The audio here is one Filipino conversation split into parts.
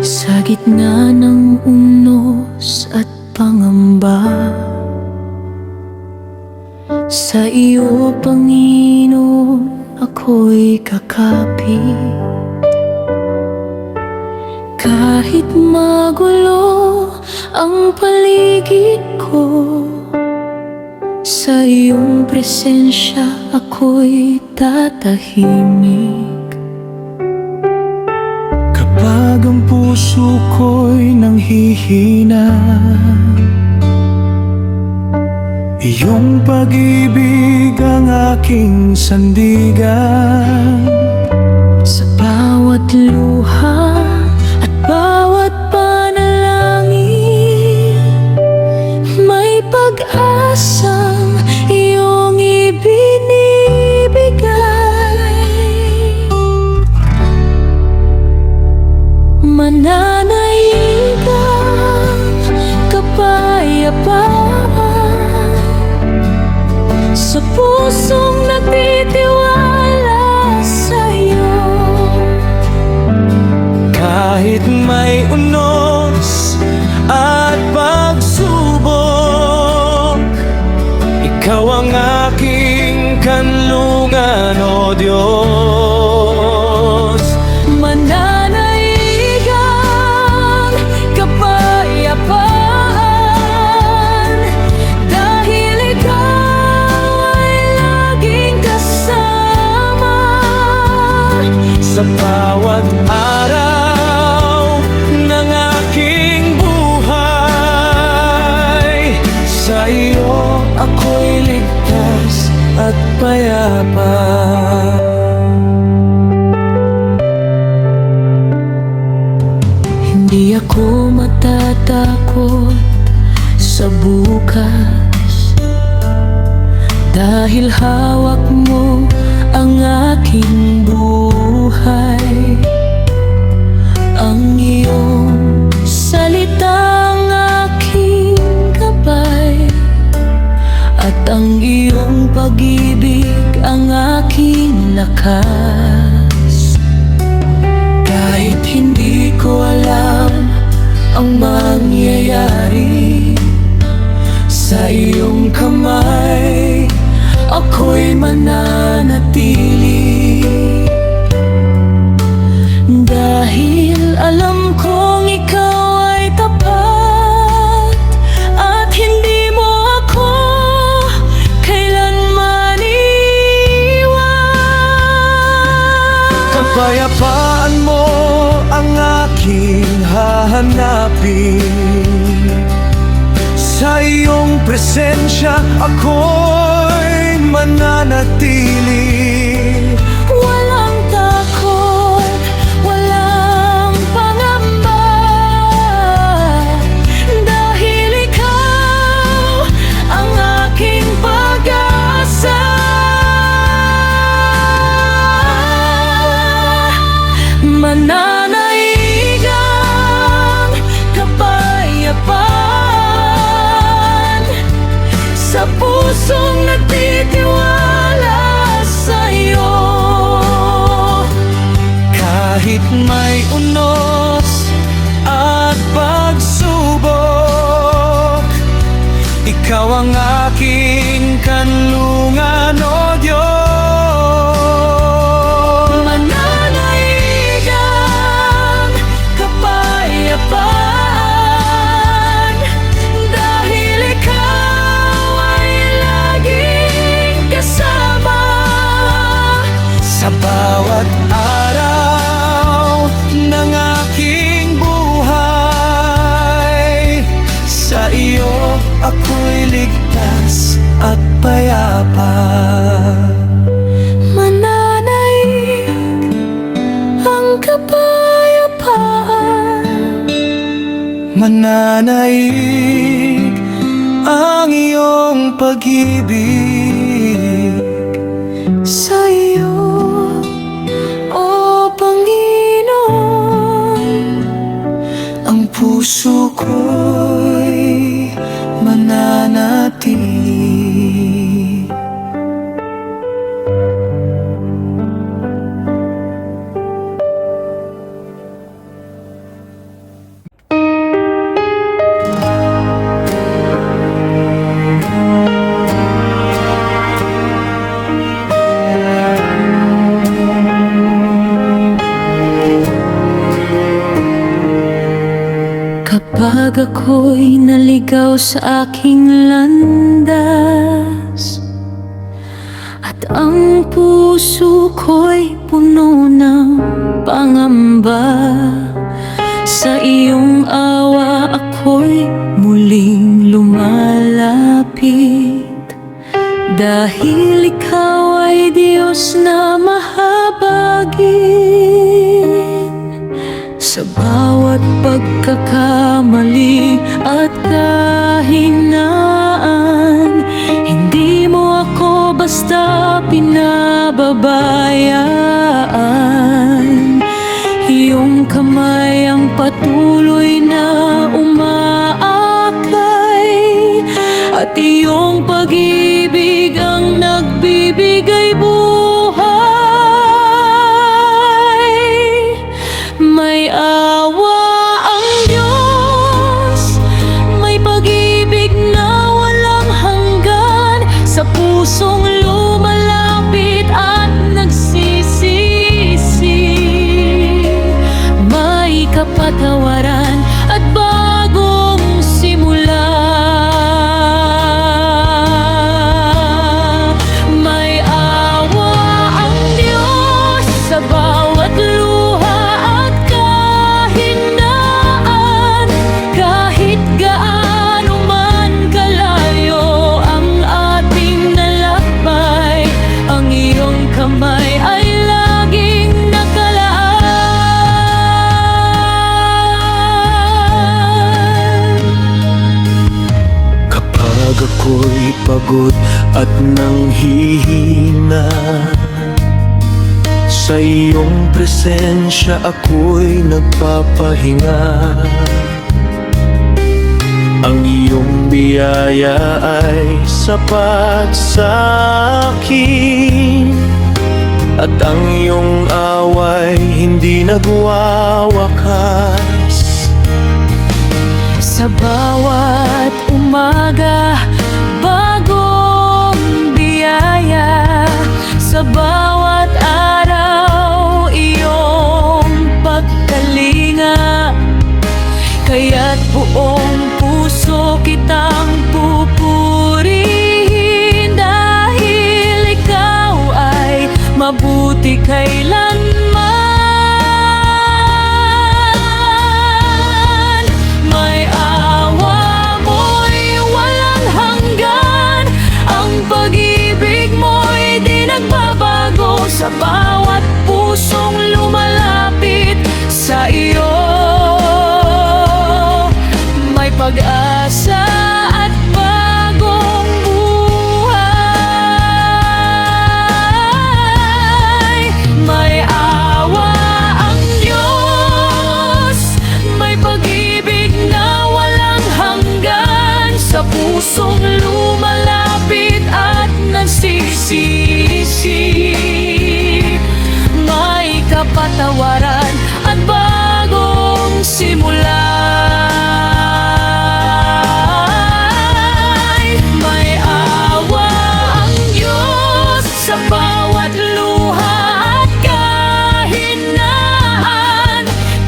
Sa gitna ng unos at pangamba, sa iyo, Panginoon, ako'y kakapit. Kahit magulo ang paligid ko, sa iyong presensya ako'y tatahimik. Kapag ang puso ko'y nanghihina, iyong pag-ibig ang aking sandigan. Sa bawat luha at bawat panalangin, may pag-asang iyong ibinibigay. Mananaig ang kapayapaan sa pusong nagtitiwala sa'yo. Kahit may unos at pagsubok, ikaw ang aking kanlungan, O Diyos. Mananaig ang kapayapaan, dahil ikaw ay laging kasama. Sa bawat araw ng aking buhay, sa iyo ako'y ligtas at payapa. Hindi ako matatakot sa bukas, dahil hawak mo ang aking buhay. Ang iyong salitang aking gabay, at ang iyong pag-ibig ang aking lakas. Kahit hindi ko alam ang mangyayari, sa iyong kamay ako'y mananatili. Dahil alam kong ikaw ay tapat, at hindi mo ako kailanman iiwan. Kapayapaan mo ang aking hahanapin, sa iyong presensya ako'y mananatili. Walang takot, walang pangamba, dahil ikaw ang aking pag-asa. Mananaig ang kapayapaan sa pusong nagtitiwala sa'yo. Kahit may unos at pagsubok, ikaw ang aking kanlungan, O Diyos. Mananaig ang kapayapaan, dahil ikaw ay laging kasama. Sa bawat araw ng aking buhay, sa iyo ako'y ligtas at payapa. Mananaig ang kapayapaan, Mananaig ang iyong pag-ibig, sa iyo, O Panginoon, ang puso ko'y mananatili. Kapag ako'y naligaw sa aking landas at ang puso ko'y puno ng pangamba, sa iyong awa ako'y muling lumalapit, dahil ikaw ay Diyos na mahabagin. Sa bawat pagkakamali at kahinaan, hindi mo ako basta pinababayaan. Iyong kamay ang patuloy na umaakay, at iyong pag-ibig ang nagbibigay buhay. May awa ang Diyos, may pag-ibig na walang hanggan, sa pusong lumalapit at nagsisisi. May kapatawaran at bagong simula. May awa ang Diyos sa bawat luha at kahinaan, kahit gaano man kalayo ang ating nalakbay, ang iyong kamay ay laging nakalaan. Kapag ako'y pagod at nanghihina, sa iyong presensya ako'y nagpapahinga. Ang iyong biyaya ay sapat sa akin, at ang iyong away hindi nagwawakas. Sa bawat umaga, bagong biyaya. Sa bawat araw, iyong pagkalinga. Kaya't buong puso kitang pupurihin, dahil ikaw ay mabuti kailanman. May awa mo'y walang hanggan, ang pag-ibig mo'y di nagbabago, sa bawat pusong lumalapit sa iyo. May pag-asa at bagong buhay. May awa ang Diyos, may pag-ibig na walang hanggan, sa pusong lumalapit at nagsisisi. May kapatawaran at bagong simula. May awa ang Diyos sa bawat luha at kahinaan,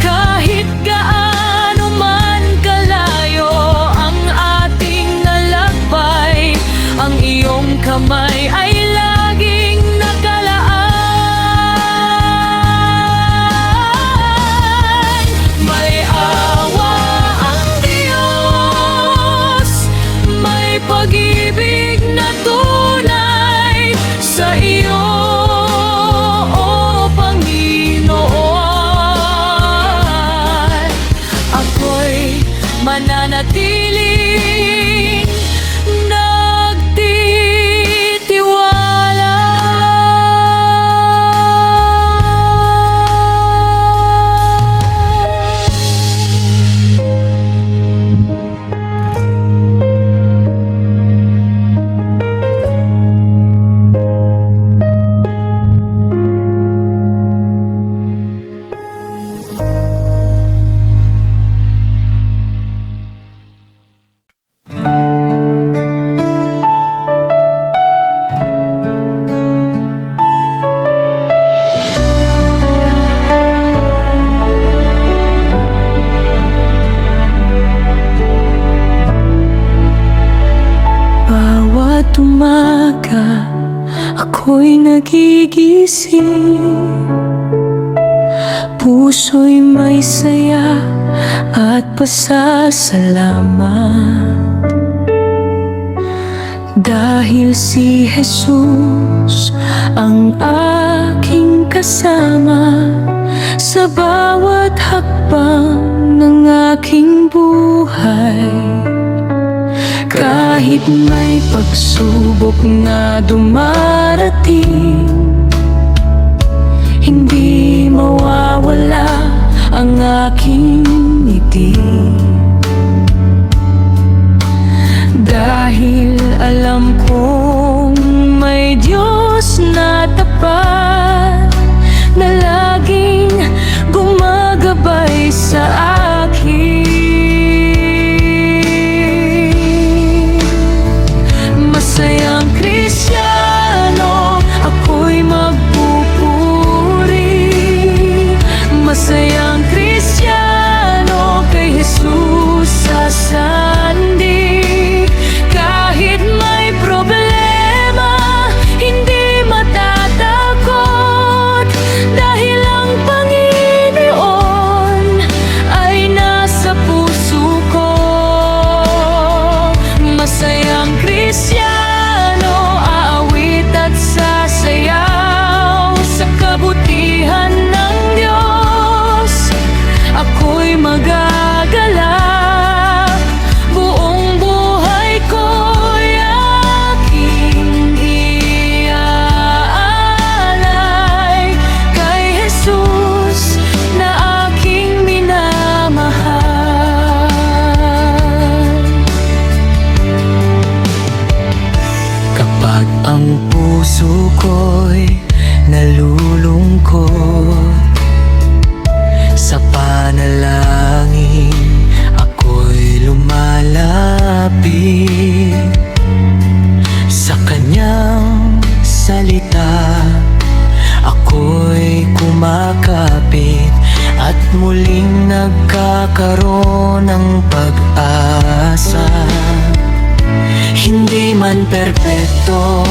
kahit gaano man kalayo ang ating nalakbay, ang iyong kamay ay laging nakalaan. May awa ang Diyos, may pag-ibig na tunay sa iyo, o Panginoon. Ako'y mananatiling nagtitiwala. ako'y nagigising. Puso'y may saya at pasasalamat, dahil si Jesus ang aking kasama sa bawat hakbang ng aking buhay. Kahit may pagsubok na dumarating, hindi mawawala ang aking ngiti, dahil alam kong may Diyos na tapat na laging gumagabay sa akin. Masayang Kristiyano, ako'y magpupuri. Masayang Kristiyano, kay Jesus sasandig. Kahit may problema, hindi matatakot, dahil ang Panginoon ay nasa puso ko. Masayang Kristiyano, aawit at sasayaw sa kabutihan ng Diyos. Ako'y magagalak, buong buhay ko'y aking iaalay kay Jesus na aking minamahal. Kapag ang puso ko'y nalulungkot, sa panalangin ako'y lumalapit sa kanyang salita. Ako'y kumakapit at muling nagkakaroon ng pag-asa. Hindi man perpekto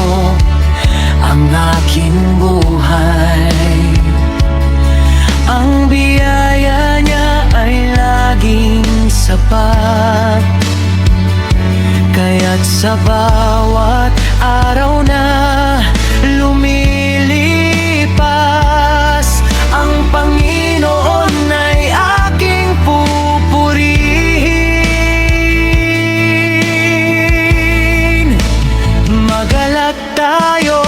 ang aking buhay, ang biyaya niya ay laging sapat. Kaya't sa bawat araw na lumilipas, ang Panginoon ay aking pupurihin. Magalak tayo,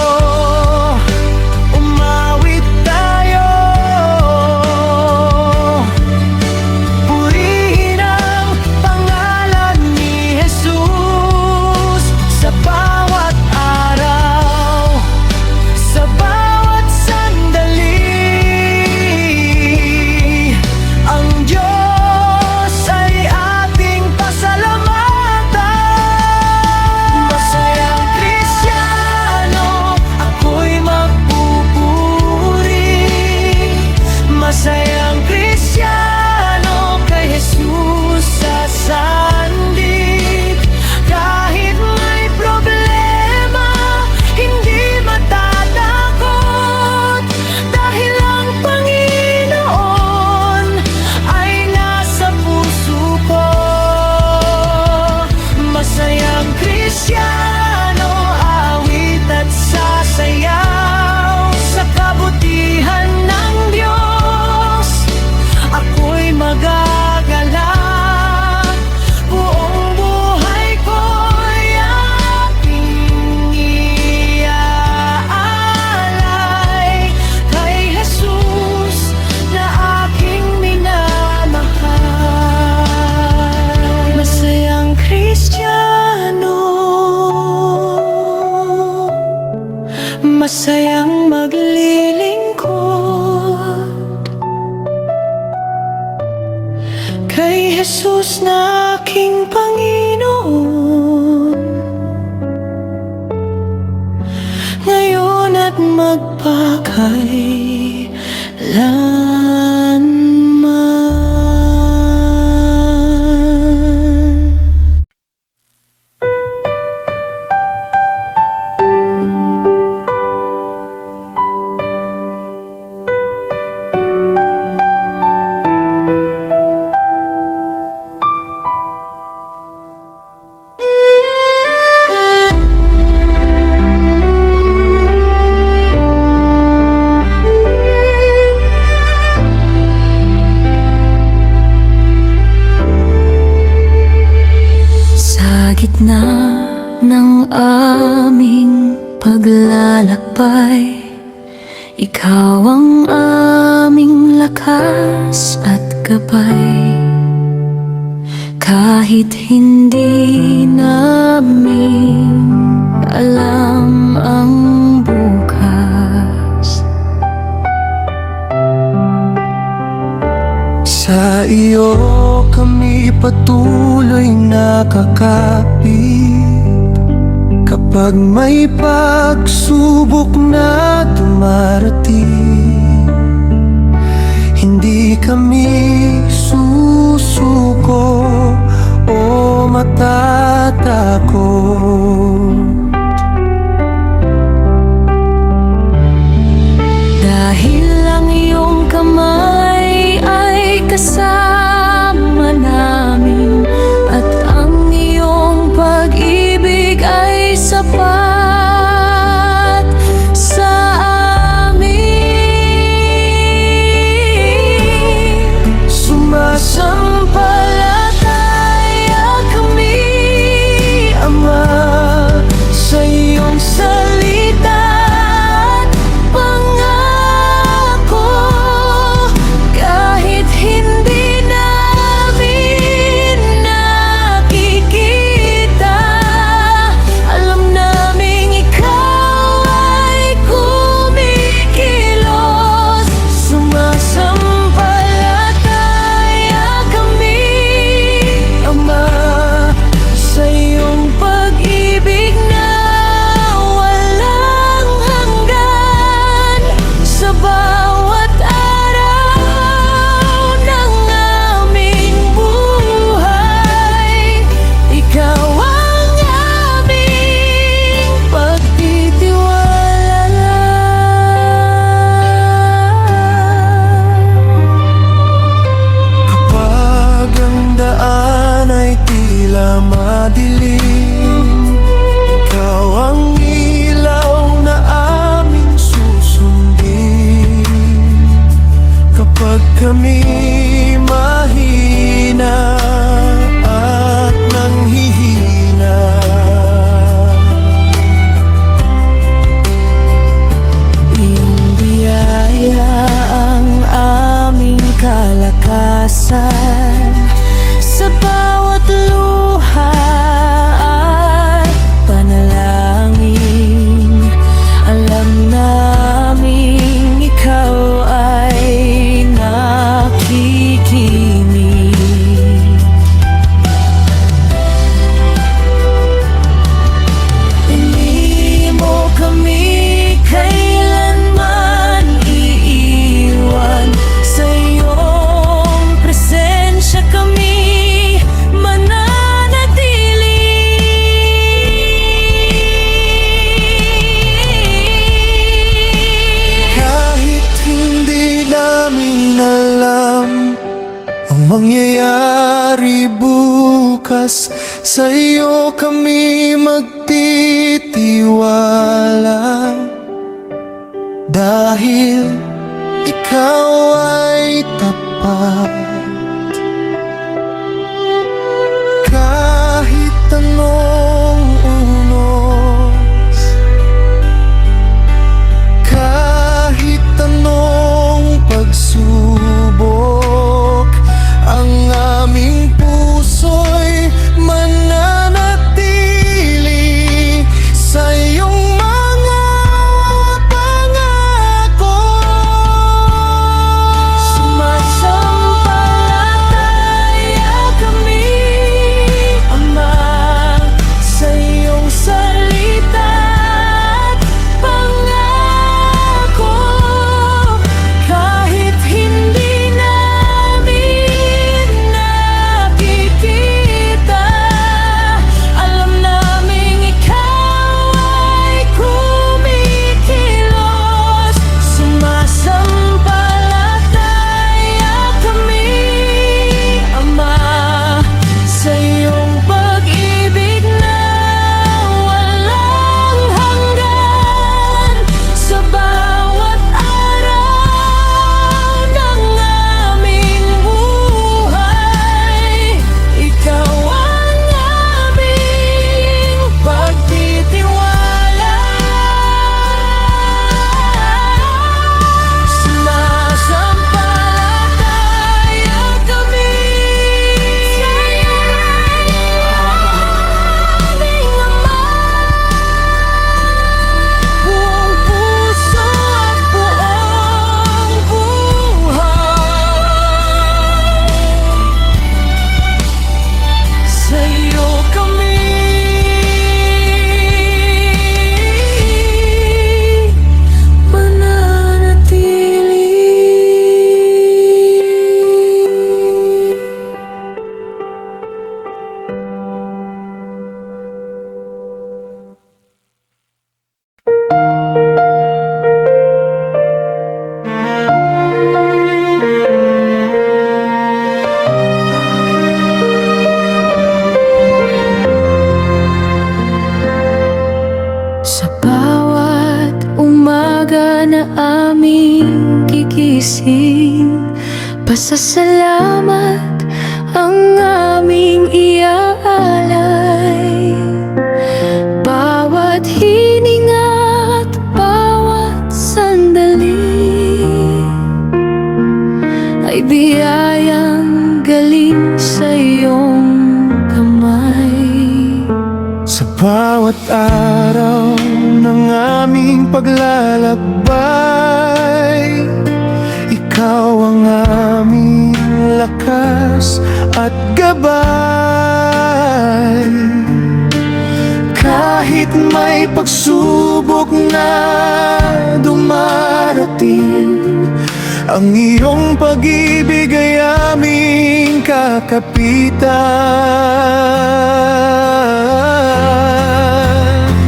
umawit tayo, purihin ang pangalan ni Jesus sa bawat araw, sa bawat sandali. Ang Diyos ay ating pasalamatan. Masayang Kristiyano, ako'y magpupuri. Masayang Kristiyano, kay Jesus sasandig. Kahit may problema, hindi matatakot, dahil ang Panginoon ay nasa puso ko. Masayang Kristiyano, awit at sasayaw sa kabutihan ng Diyos. Ako'y magagalak, buong buhay ko'y aking iaalay kay Jesus na aking minamahal. Masayang Kristiyano, masayang maglilingkod kay Jesus na aking Panginoon, ngayon at magpakailanman. gitna ng aming paglalakbay, ikaw ang aming lakas at gabay. Kahit hindi namin alam ang bukas, sa iyo kami patuloy nakakapit. Kapag may pagsubok na dumarating, hindi kami susuko o matatakot. dahil ang iyong kamay ay kasama namin, at ang iyong pag-ibig ay sapat sa amin. Sumasampalataya kami, Ama, sa iyong salita at pangako. Kahit hindi namin nakikita, alam naming ikaw ay kumikilos. Sumasampalataya kami, Ama, sa iyong pag-ibig na walang hanggan. Sa bawat araw ng aming buhay, ikaw ang aming pagtitiwala. Kapag ang daan ay tila madilim, ikaw ang ilaw na aming susundin. Kapag kami mahina at nanghihina, Iyong biyaya ang aming kalakasan. Sa bawat luha at panalangin, alam naming ikaw ay nakikinig. Hindi mo kami kailanman iiwan. Sa iyong presensya kami mananatili. kahit hindi namin alam ang mangyayari bukas, sa iyo kami magtitiwala. Dahil ikaw ay tapat. Kahit anong unos, kahit anong pagsubok, ang aming puso'y mananatili sa iyong mga pangako. Sumasampalataya pasasalamat ang aming iaalay. Bawat hininga at bawat sandali ay biyayang galing sa iyong kamay. Sa bawat araw ng aming paglalakbay, ikaw ang aming lakas at gabay. Kahit may pagsubok na dumarating, ang iyong pag-ibig ay aming kakapitan.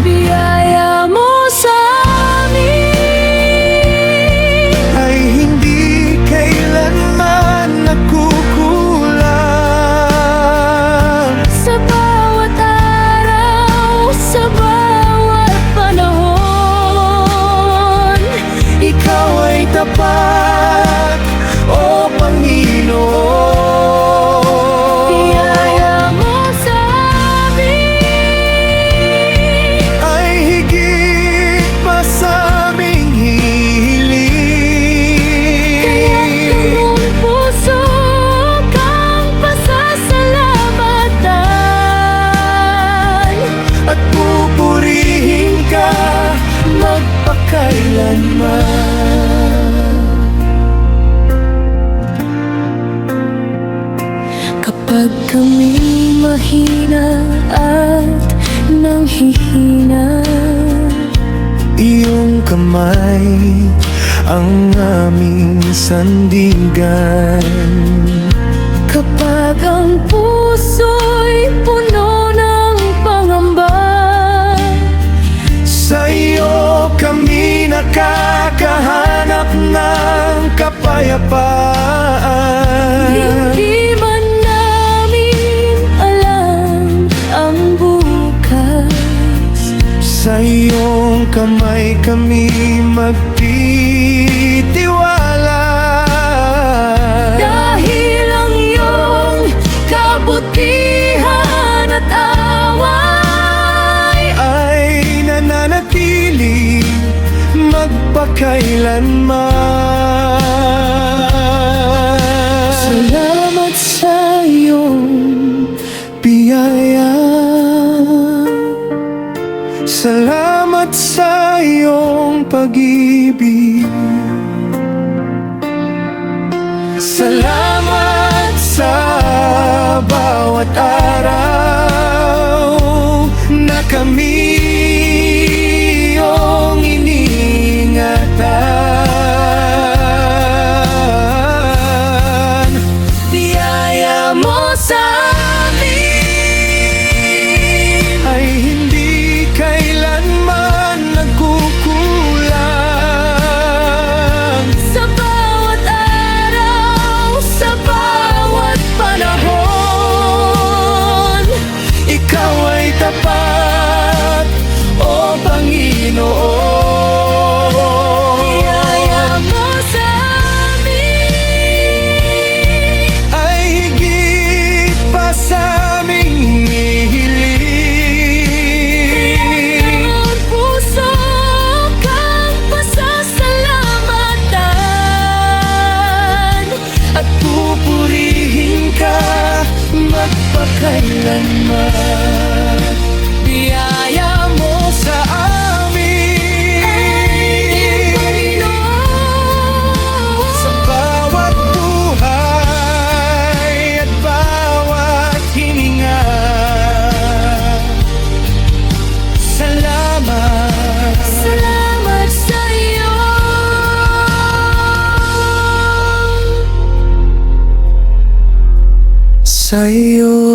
Biyaya mo sa amin Ay hindi kailanman nakukulang. sa bawat araw, sa bawat panahon. Ikaw ay tapat, O Panginoon. Biyaya mo sa amin Ay higit pa sa aming hiling. Kaya't puso kang pasasalamatan. At pupurihin ka magpakailanman. Kapag kami mahina at nanghihina, Iyong kamay ang aming sandigan. kapag ang puso'y puno ng pangamba, Sa iyo kami nakakahanap ng kapayapaan. hindi man namin alam ang bukas. Sa iyong kamay kami magtitiwala. Dahil ang iyong kabutihan at away Ay nananatili magpakailanman. salamat sa iyong Biyaya. Salamat sa iyong pag-ibig. Salamat sa bawat araw na kami iyong iniingatan. biyaya mo sa amin Ay hindi kailanman nagkukulang. sa bawat araw, sa bawat panahon. Ikaw ay tapat, O Panginoon. Biyaya mo sa amin Ay higit pa sa aming hiling. ang puso kang pasasalamatan. At pupurihin ka magpakailanman. Biyaya mo Sa amin, Panginoon sa bawat buhay at bawat hininga. Salamat. salamat sa iyo. Sa iyo